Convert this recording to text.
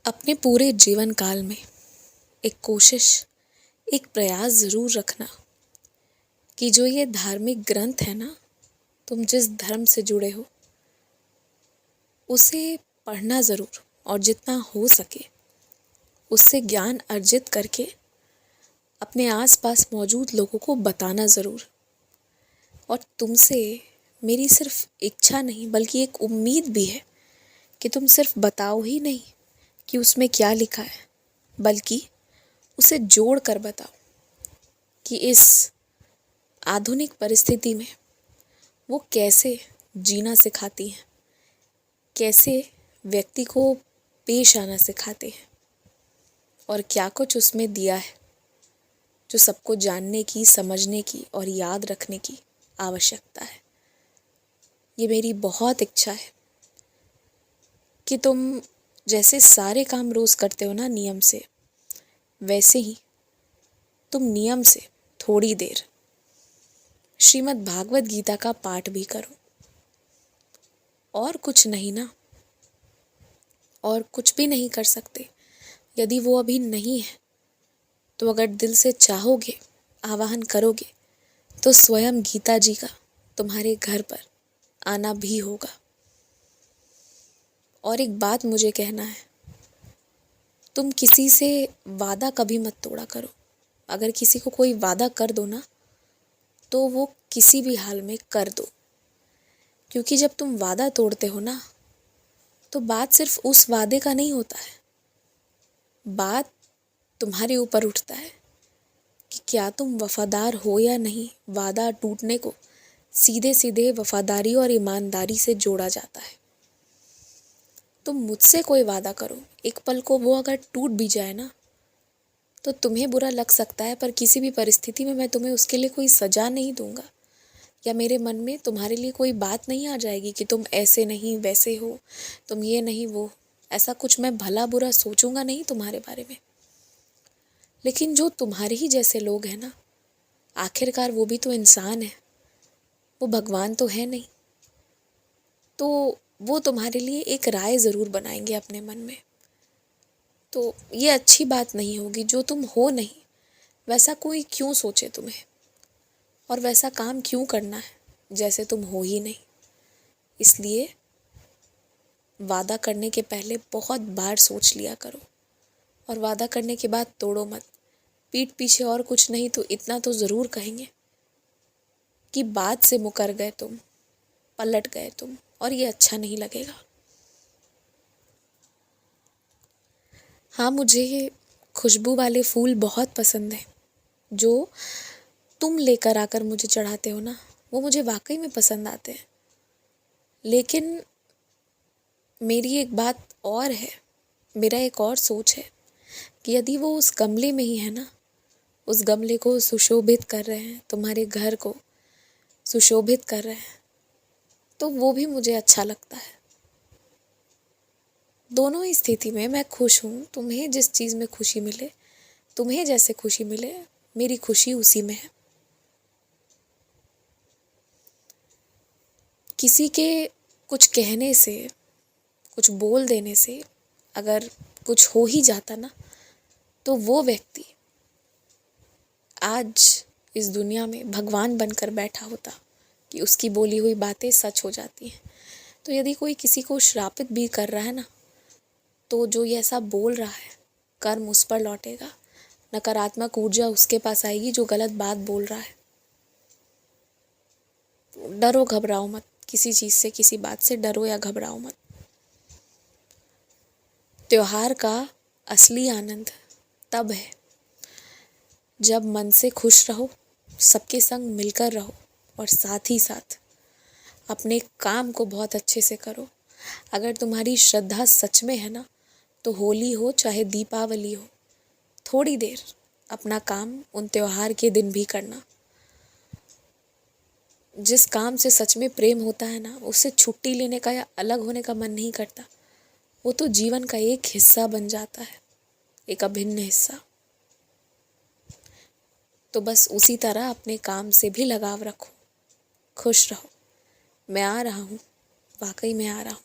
अपने पूरे जीवन काल में एक कोशिश, एक प्रयास ज़रूर रखना कि जो ये धार्मिक ग्रंथ है ना, तुम जिस धर्म से जुड़े हो उसे पढ़ना ज़रूर, और जितना हो सके उससे ज्ञान अर्जित करके अपने आसपास मौजूद लोगों को बताना ज़रूर। और तुमसे मेरी सिर्फ इच्छा नहीं बल्कि एक उम्मीद भी है कि तुम सिर्फ बताओ ही नहीं कि उसमें क्या लिखा है, बल्कि उसे जोड़ कर बताओ कि इस आधुनिक परिस्थिति में वो कैसे जीना सिखाती हैं, कैसे व्यक्ति को पेश आना सिखाते हैं, और क्या कुछ उसमें दिया है जो सबको जानने की, समझने की और याद रखने की आवश्यकता है। ये मेरी बहुत इच्छा है कि तुम जैसे सारे काम रोज़ करते हो ना नियम से, वैसे ही तुम नियम से थोड़ी देर श्रीमद् भागवत गीता का पाठ भी करो। और कुछ नहीं ना, और कुछ भी नहीं कर सकते। यदि वो अभी नहीं है तो अगर दिल से चाहोगे, आवाहन करोगे, तो स्वयं गीता जी का तुम्हारे घर पर आना भी होगा। और एक बात मुझे कहना है, तुम किसी से वादा कभी मत तोड़ा करो। अगर किसी को कोई वादा कर दो ना, तो वो किसी भी हाल में कर दो, क्योंकि जब तुम वादा तोड़ते हो ना, तो बात सिर्फ उस वादे का नहीं होता है, बात तुम्हारे ऊपर उठता है कि क्या तुम वफादार हो या नहीं। वादा टूटने को सीधे सीधे वफादारी और ईमानदारी से जोड़ा जाता है। तुम मुझसे कोई वादा करो, एक पल को वो अगर टूट भी जाए ना, तो तुम्हें बुरा लग सकता है, पर किसी भी परिस्थिति में मैं तुम्हें उसके लिए कोई सजा नहीं दूंगा, या मेरे मन में तुम्हारे लिए कोई बात नहीं आ जाएगी कि तुम ऐसे नहीं वैसे हो, तुम ये नहीं वो। ऐसा कुछ मैं भला बुरा सोचूंगा नहीं तुम्हारे बारे में। लेकिन जो तुम्हारे ही जैसे लोग हैं ना, आखिरकार वो भी तो इंसान है, वो भगवान तो है नहीं, तो वो तुम्हारे लिए एक राय ज़रूर बनाएंगे अपने मन में। तो ये अच्छी बात नहीं होगी। जो तुम हो नहीं वैसा कोई क्यों सोचे तुम्हें, और वैसा काम क्यों करना है जैसे तुम हो ही नहीं। इसलिए वादा करने के पहले बहुत बार सोच लिया करो, और वादा करने के बाद तोड़ो मत। पीठ पीछे और कुछ नहीं तो इतना तो ज़रूर कहेंगे कि बात से मुकर गए तुम, पलट गए तुम, और ये अच्छा नहीं लगेगा। हाँ, मुझे खुशबू वाले फूल बहुत पसंद हैं। जो तुम लेकर आकर मुझे चढ़ाते हो ना, वो मुझे वाकई में पसंद आते हैं। लेकिन मेरी एक बात और है, मेरा एक और सोच है कि यदि वो उस गमले में ही है ना, उस गमले को सुशोभित कर रहे हैं, तुम्हारे घर को सुशोभित कर रहे हैं, तो वो भी मुझे अच्छा लगता है। दोनों ही स्थिति में मैं खुश हूँ। तुम्हें जिस चीज़ में खुशी मिले, तुम्हें जैसे खुशी मिले, मेरी खुशी उसी में है। किसी के कुछ कहने से, कुछ बोल देने से अगर कुछ हो ही जाता ना, तो वो व्यक्ति आज इस दुनिया में भगवान बनकर बैठा होता कि उसकी बोली हुई बातें सच हो जाती हैं। तो यदि कोई किसी को श्रापित भी कर रहा है ना, तो जो ये ऐसा बोल रहा है, कर्म उस पर लौटेगा, नकारात्मक ऊर्जा उसके पास आएगी जो गलत बात बोल रहा है। तो डरो घबराओ मत किसी चीज़ से, किसी बात से डरो या घबराओ मत। त्योहार का असली आनंद तब है जब मन से खुश रहो, सबके संग मिलकर रहो, और साथ ही साथ अपने काम को बहुत अच्छे से करो। अगर तुम्हारी श्रद्धा सच में है ना, तो होली हो चाहे दीपावली हो, थोड़ी देर अपना काम उन त्योहार के दिन भी करना। जिस काम से सच में प्रेम होता है ना, उससे छुट्टी लेने का या अलग होने का मन नहीं करता। वो तो जीवन का एक हिस्सा बन जाता है, एक अभिन्न हिस्सा। तो बस उसी तरह अपने काम से भी लगाव रखो, खुश रहो। मैं आ रहा हूँ, वाकई में आ रहा हूँ।